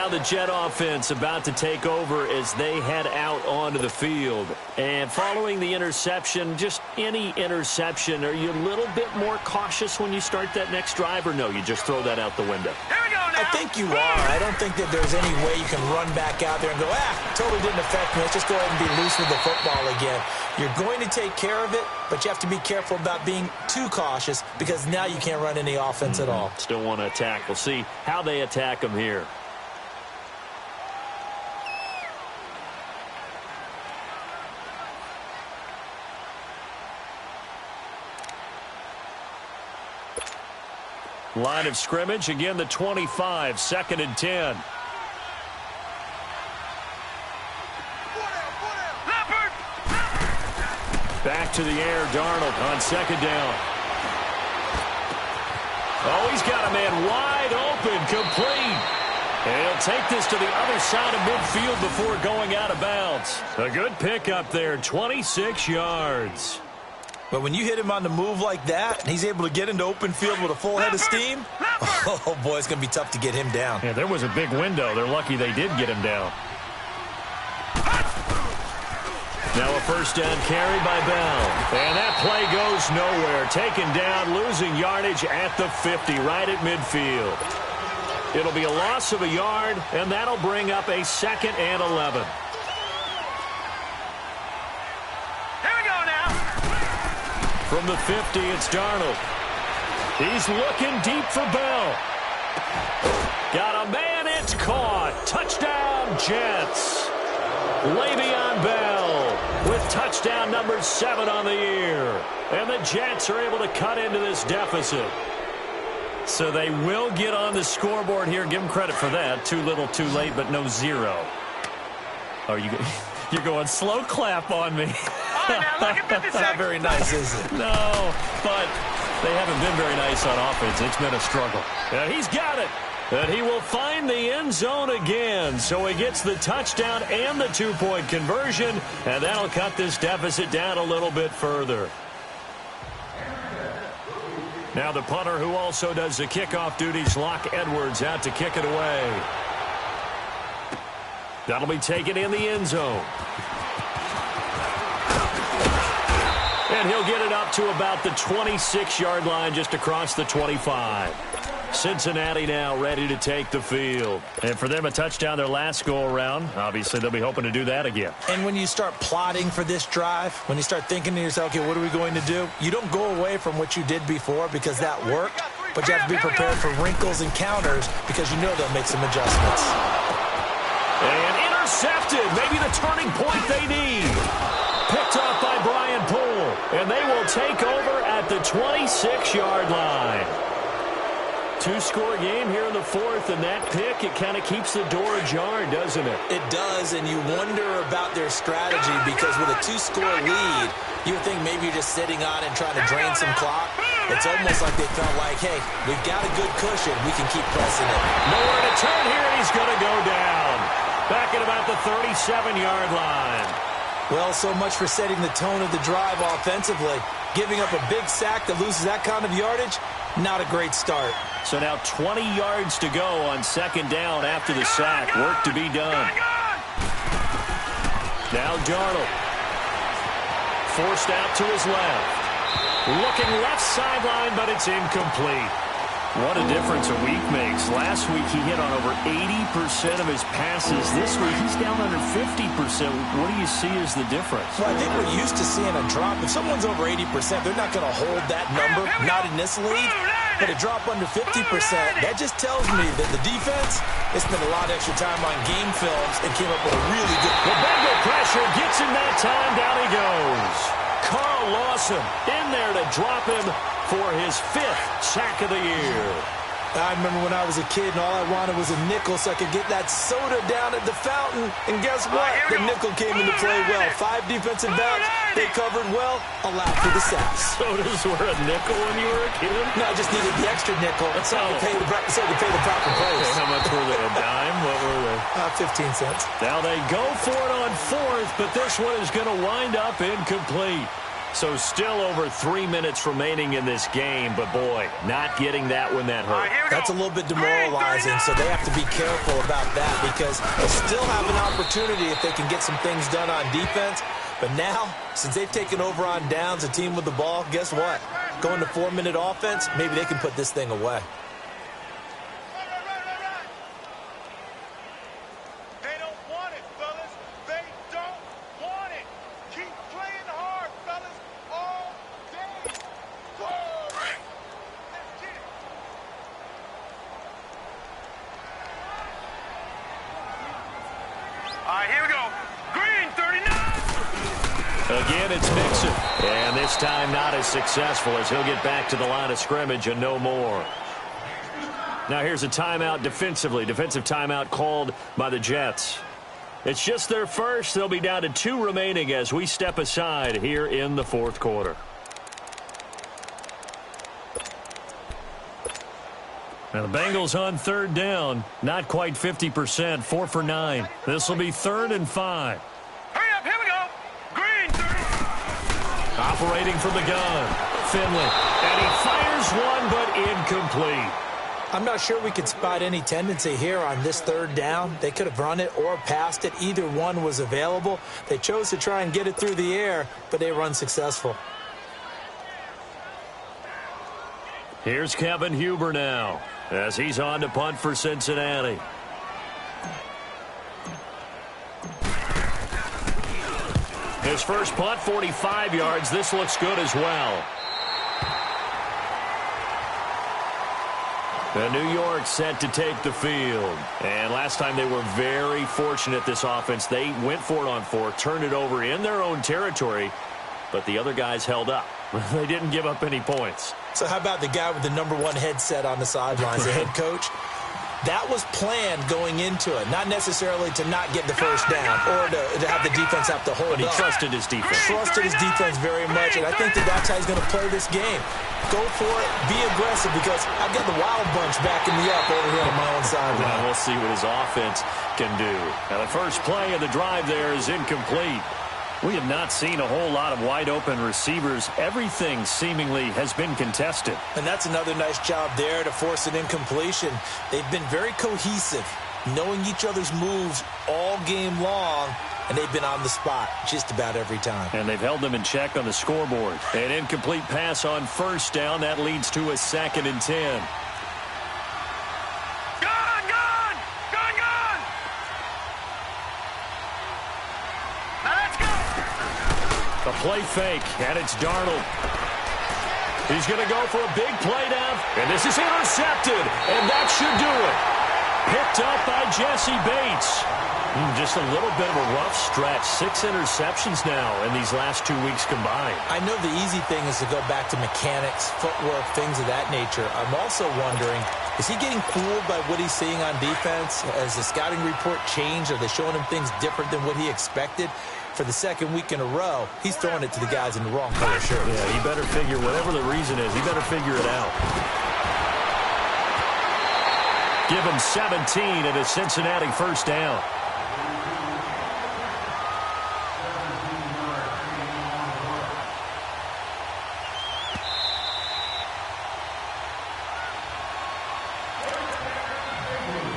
Now the Jet offense about to take over as they head out onto the field. And following the interception, just any interception, are you a little bit more cautious when you start that next drive, or no, you just throw that out the window? Here we go now. I think you are. I don't think that there's any way you can run back out there and go, totally didn't affect me. Let's just go ahead and be loose with the football again. You're going to take care of it, but you have to be careful about being too cautious because now you can't run any offense at all. Still want to attack. We'll see how they attack them here. Line of scrimmage, again the 25, 2nd and 10. Back to the air, Darnold on 2nd down. Oh, he's got a man wide open, complete. And he'll take this to the other side of midfield before going out of bounds. A good pickup there, 26 yards. But when you hit him on the move like that, and he's able to get into open field with a full head of steam, oh, boy, it's going to be tough to get him down. Yeah, there was a big window. They're lucky they did get him down. Now a 1st down carry by Bell. And that play goes nowhere. Taken down, losing yardage at the 50, right at midfield. It'll be a loss of a yard, and that'll bring up a 2nd and 11. From the 50, it's Darnold. He's looking deep for Bell. Got a man, it's caught. Touchdown, Jets. Le'Veon Bell with touchdown number 7 on the year. And the Jets are able to cut into this deficit. So they will get on the scoreboard here. Give them credit for that. Too little, too late, but no 0. Oh, you're going slow clap on me. Not very nice, is it? No, but they haven't been very nice on offense. It's been a struggle. And he's got it. And he will find the end zone again. So he gets the touchdown and the 2-point conversion. And that'll cut this deficit down a little bit further. Now the punter who also does the kickoff duties, Locke Edwards, out to kick it away. That'll be taken in the end zone. And he'll get it up to about the 26-yard line, just across the 25. Cincinnati now ready to take the field. And for them, a touchdown their last go-around. Obviously, they'll be hoping to do that again. And when you start plotting for this drive, when you start thinking to yourself, okay, what are we going to do? You don't go away from what you did before because that worked, but you have to be prepared for wrinkles and counters because you know they'll make some adjustments. And intercepted. Maybe the turning point they need. Picked off by Brian Poole. And they will take over at the 26-yard line. 2-score game here in the 4th, and that pick, it kind of keeps the door ajar, doesn't it? It does, and you wonder about their strategy because with a 2-score lead, you would think maybe you're just sitting on and trying to drain some clock. It's almost like they felt like, hey, we've got a good cushion. We can keep pressing it. Nowhere to turn here, and he's going to go down. Back at about the 37-yard line. Well, so much for setting the tone of the drive offensively. Giving up a big sack that loses that kind of yardage, not a great start. So now 20 yards to go on 2nd down after the sack. Work to be done. Now Darnold. Forced out to his left. Looking left sideline, but it's incomplete. What a difference a week makes. Last week he hit on over 80% of his passes. This week he's down under 50%. What do you see as the difference? Well, I think we're used to seeing a drop. If someone's over 80%, they're not going to hold that number, not in this league. But a drop under 50%, that just tells me that the defense has spent a lot of extra time on game films and came up with a really good... The Bengal pressure gets him that time. Down he goes. Carl Lawson in there to drop him for his 5th sack of the year. I remember when I was a kid and all I wanted was a nickel so I could get that soda down at the fountain. And guess what? The nickel came into play well. 5 defensive backs, they covered well, allowed for the sacks. Sodas were a nickel when you were a kid? No, I just needed the extra nickel so I could pay the proper price. Okay, how much were they? A dime? What were they? 15 cents. Now they go for it on 4th, but this one is going to wind up incomplete. So still over 3 minutes remaining in this game, but boy, not getting that when that hurt. That's a little bit demoralizing, so they have to be careful about that because they still have an opportunity if they can get some things done on defense. But now, since they've taken over on downs, a team with the ball, guess what? Going to 4-minute offense, maybe they can put this thing away. Again, it's Mixon. And this time not as successful as he'll get back to the line of scrimmage and no more. Now here's a timeout defensively. Defensive timeout called by the Jets. It's just their first. They'll be down to 2 remaining as we step aside here in the fourth quarter. Now the Bengals on third down. Not quite 50%. 4 for 9. This will be 3rd and 5. Operating from the gun, Finley, and he fires one, but incomplete. I'm not sure we could spot any tendency here on this 3rd down. They could have run it or passed it. Either one was available. They chose to try and get it through the air, but they were unsuccessful. Here's Kevin Huber now, as he's on to punt for Cincinnati. His first punt, 45 yards. This looks good as well. And New York set to take the field. And last time they were very fortunate, this offense. They went for it on 4, turned it over in their own territory, but the other guys held up. They didn't give up any points. So how about the guy with the #1 headset on the sidelines, the head coach? That was planned going into it, not necessarily to not get the first down or to have the defense have to hold up. But he trusted his defense. Trusted his defense very much, and I think that's how he's going to play this game. Go for it, be aggressive, because I've got the wild bunch backing me up over here on my own sideline. Well, we'll see what his offense can do. Now, the first play of the drive there is incomplete. We have not seen a whole lot of wide-open receivers. Everything seemingly has been contested. And that's another nice job there to force an incompletion. They've been very cohesive, knowing each other's moves all game long, and they've been on the spot just about every time. And they've held them in check on the scoreboard. An incomplete pass on first down. That leads to a 2nd and 10. A play fake, and it's Darnold. He's going to go for a big play down, and this is intercepted, and that should do it. Picked up by Jesse Bates. Just a little bit of a rough stretch. 6 interceptions now in these last 2 weeks combined. I know the easy thing is to go back to mechanics, footwork, things of that nature. I'm also wondering, is he getting fooled by what he's seeing on defense? Has the scouting report changed? Are they showing him things different than what he expected? For the 2nd week in a row, he's throwing it to the guys in the wrong color shirt. Yeah, he better figure, whatever the reason is, he better figure it out. Give him 17 at a Cincinnati first down.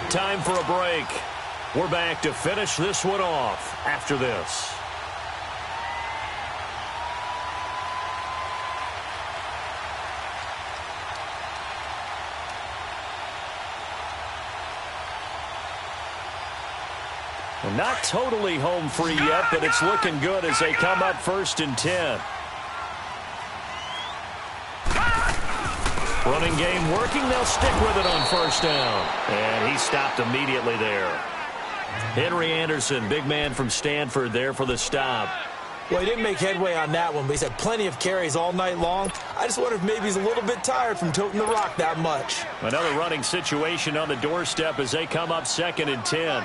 Time for a break. We're back to finish this one off after this. Well, not totally home free yet, but it's looking good as they come up 1st and 10. Running game working. They'll stick with it on first down. And he stopped immediately there. Henry Anderson, big man from Stanford, there for the stop. Well, he didn't make headway on that one, but he's had plenty of carries all night long. I just wonder if maybe he's a little bit tired from toting the rock that much. Another running situation on the doorstep as they come up 2nd and 10.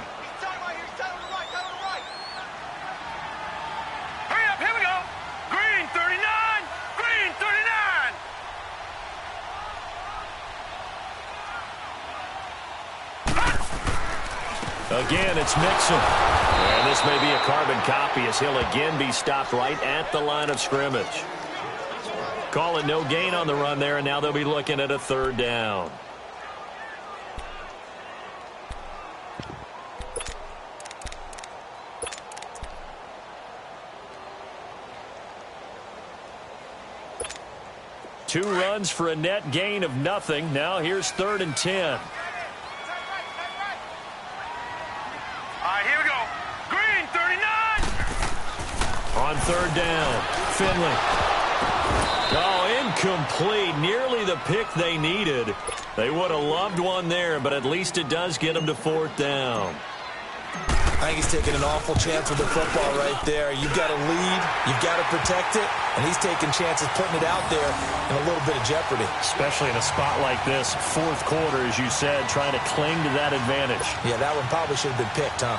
Again, it's Mixon. And this may be a carbon copy as he'll again be stopped right at the line of scrimmage. Call it no gain on the run there, and now they'll be looking at a third down. Two runs for a net gain of nothing. Now here's 3rd and 10. All right, here we go. Green, 39. On 3rd down, Finley. Oh, incomplete. Nearly the pick they needed. They would have loved one there, but at least it does get them to 4th down. I think he's taking an awful chance with the football right there. You've got to lead, you've got to protect it, and he's taking chances putting it out there in a little bit of jeopardy. Especially in a spot like this, 4th quarter, as you said, trying to cling to that advantage. Yeah, that one probably should have been picked, huh?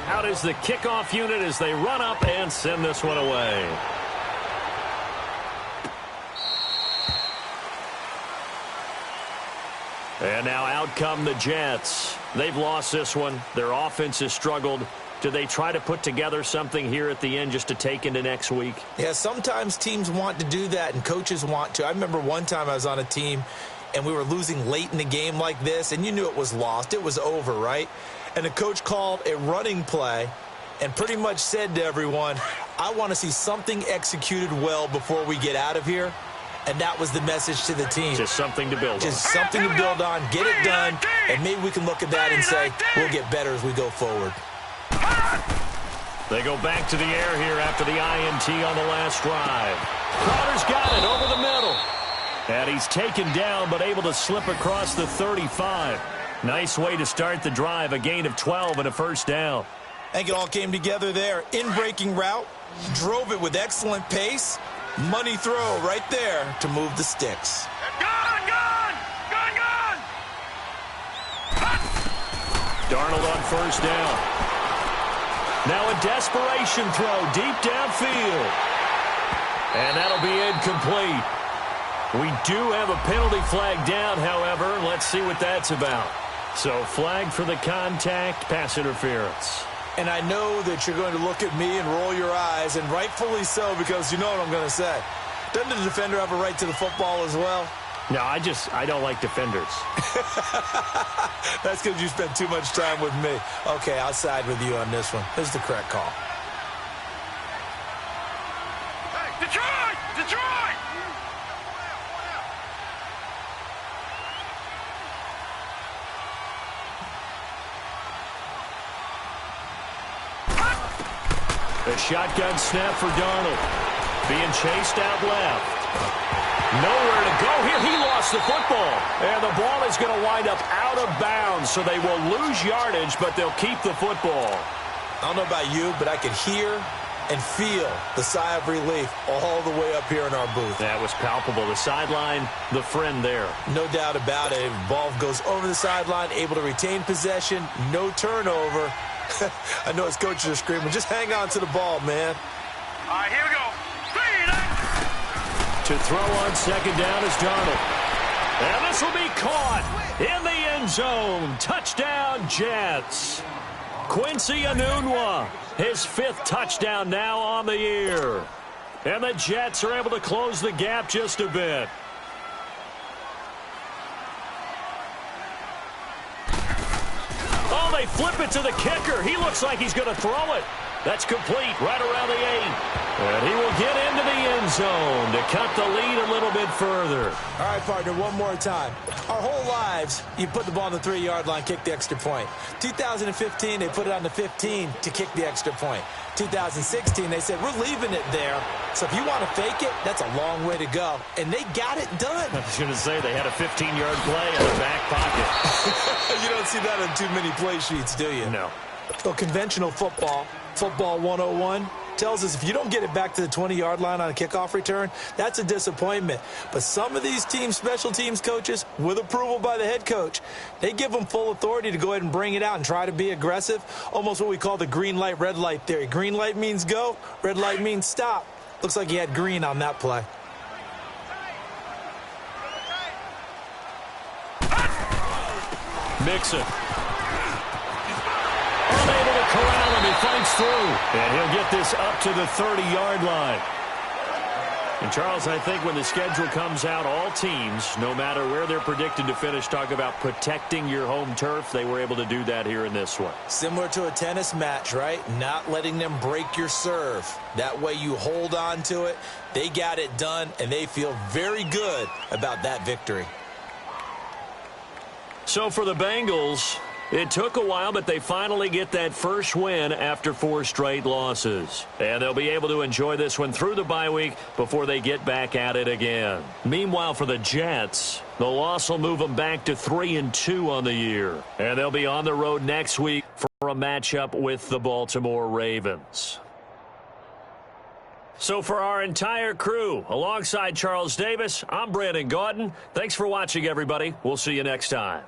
Out is the kickoff unit as they run up and send this one away. And now out come the Jets. They've lost this one. Their offense has struggled. Do they try to put together something here at the end just to take into next week? Yeah, sometimes teams want to do that and coaches want to. I remember one time I was on a team and we were losing late in the game like this, and you knew it was lost. It was over, right? And the coach called a running play and pretty much said to everyone, I want to see something executed well before we get out of here. And that was the message to the team. Just something to build on. Just something to build on, get it done, and maybe we can look at that and say, we'll get better as we go forward. They go back to the air here after the INT on the last drive. Crowder's got it over the middle. And he's taken down but able to slip across the 35. Nice way to start the drive, a gain of 12 and a 1st down. I think it all came together there. In-breaking route, drove it with excellent pace. Money throw right there to move the sticks. Gone, gone, gone, gone. Darnold on 1st down. Now a desperation throw deep downfield. And that'll be incomplete. We do have a penalty flag down, however. Let's see what that's about. So flag for the contact, pass interference. And I know that you're going to look at me and roll your eyes, and rightfully so, because you know what I'm going to say. Doesn't the defender have a right to the football as well? No, I don't like defenders. That's because you spent too much time with me. Okay, I'll side with you on this one. This is the correct call. Hey, Detroit! Detroit! A shotgun snap for Darnold. Being chased out left. Nowhere to go here. He lost the football. And the ball is going to wind up out of bounds, so they will lose yardage, but they'll keep the football. I don't know about you, but I could hear and feel the sigh of relief all the way up here in our booth. That was palpable. The sideline, the friend there. No doubt about it. Ball goes over the sideline, able to retain possession, no turnover. I know his coaches are screaming, just hang on to the ball, man. All right, here we go. To throw on 2nd down is Darnold. And this will be caught in the end zone. Touchdown, Jets. Quincy Enunwa, his 5th touchdown now on the year. And the Jets are able to close the gap just a bit. Oh, they flip it to the kicker. He looks like he's going to throw it. That's complete right around the 8. And he will get into the end zone to cut the lead a little bit further. All right, partner, one more time. Our whole lives, you put the ball on the 3-yard line, kick the extra point. 2015, they put it on the 15 to kick the extra point. 2016, they said, we're leaving it there. So if you want to fake it, that's a long way to go. And they got it done. I was going to say they had a 15-yard play in the back pocket. You don't see that on too many play sheets, do you? No. So conventional football 101, tells us if you don't get it back to the 20-yard line on a kickoff return, that's a disappointment. But some of these teams, special teams coaches, with approval by the head coach, they give them full authority to go ahead and bring it out and try to be aggressive, almost what we call the green light, red light theory. Green light means go, red light means stop. Looks like he had green on that play. Mixon. Unable to corral him. He fights through. And he'll get this up to the 30-yard line. And, Charles, I think when the schedule comes out, all teams, no matter where they're predicted to finish, talk about protecting your home turf. They were able to do that here in this one. Similar to a tennis match, right? Not letting them break your serve. That way you hold on to it. They got it done, and they feel very good about that victory. So for the Bengals, it took a while, but they finally get that first win after 4 straight losses. And they'll be able to enjoy this one through the bye week before they get back at it again. Meanwhile, for the Jets, the loss will move them back to 3-2 on the year. And they'll be on the road next week for a matchup with the Baltimore Ravens. So for our entire crew, alongside Charles Davis, I'm Brandon Gaudin. Thanks for watching, everybody. We'll see you next time.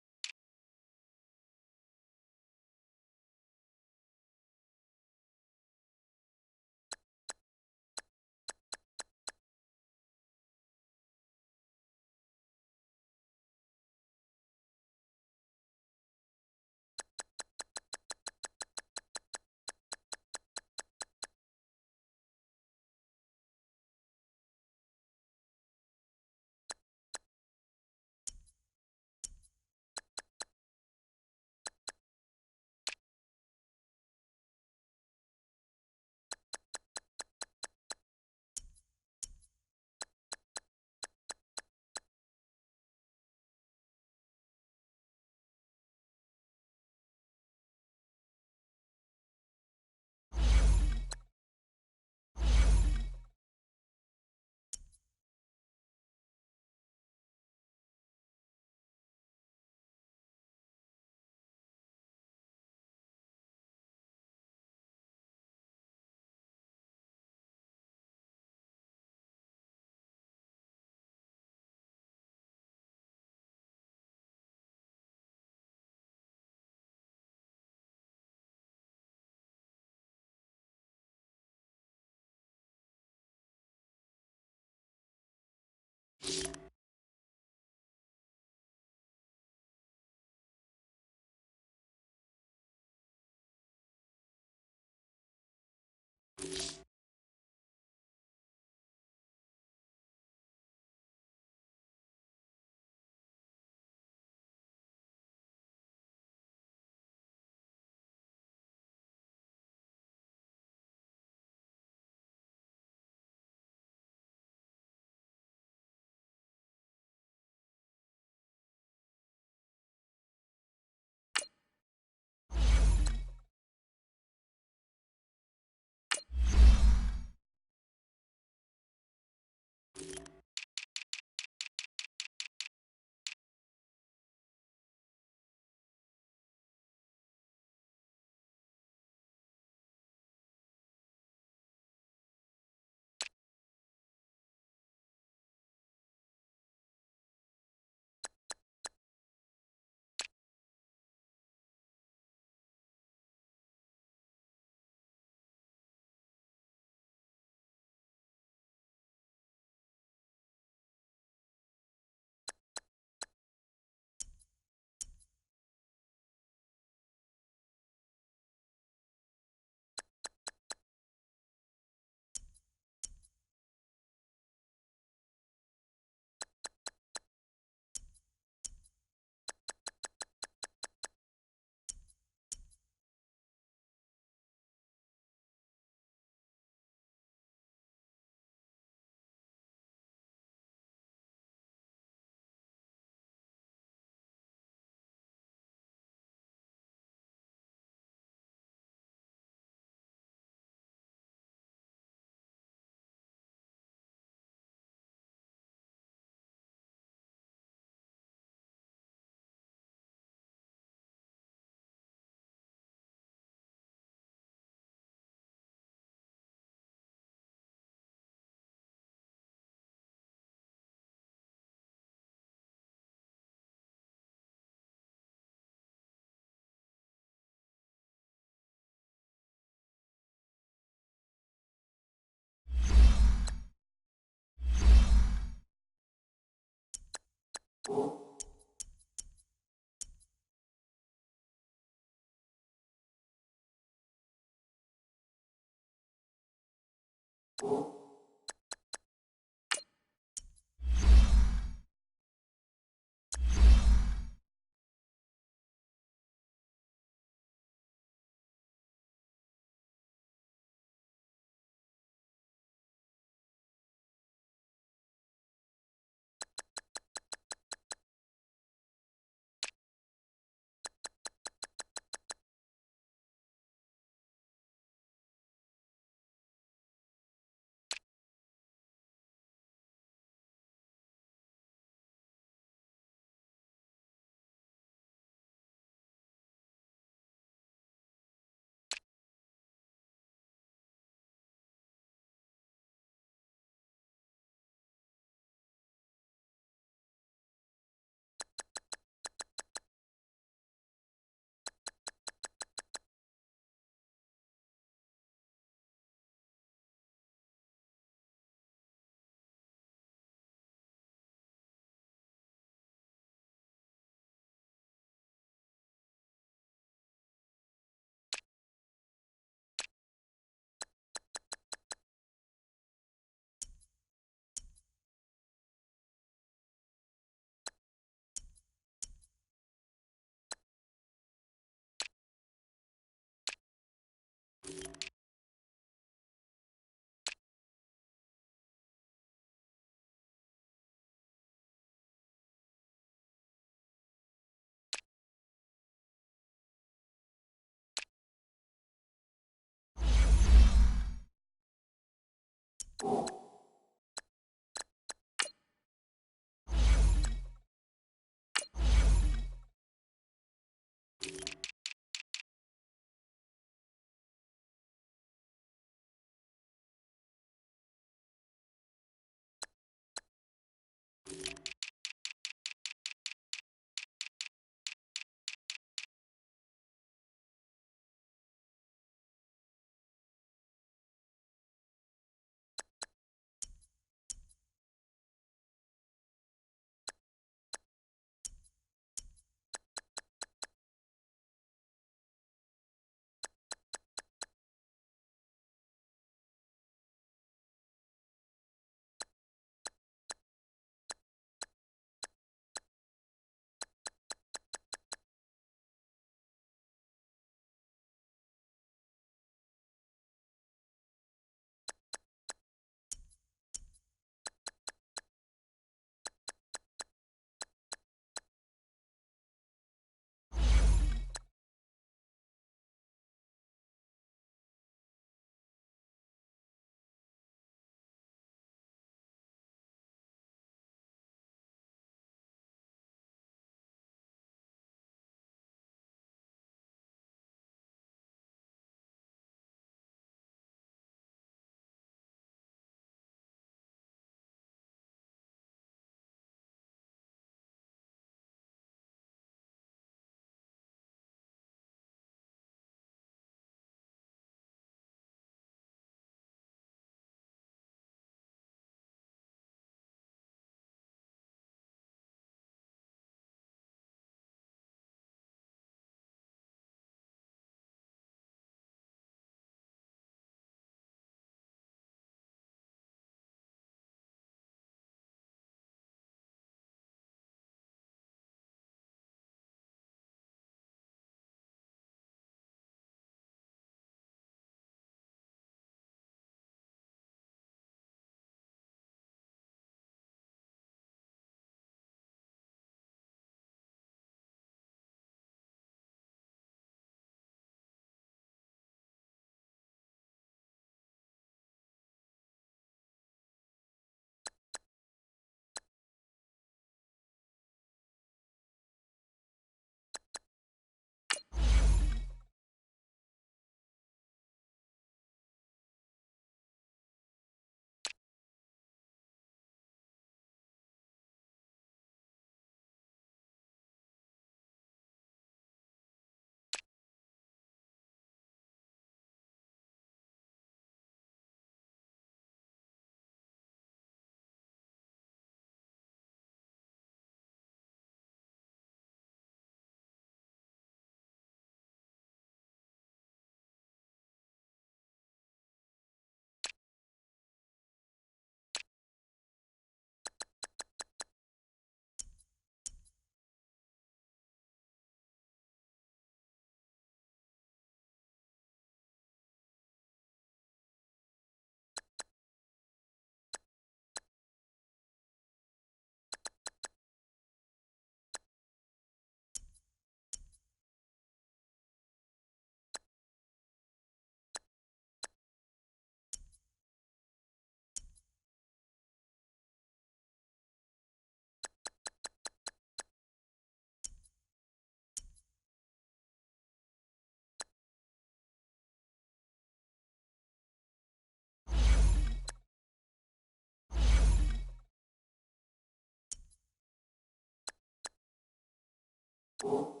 you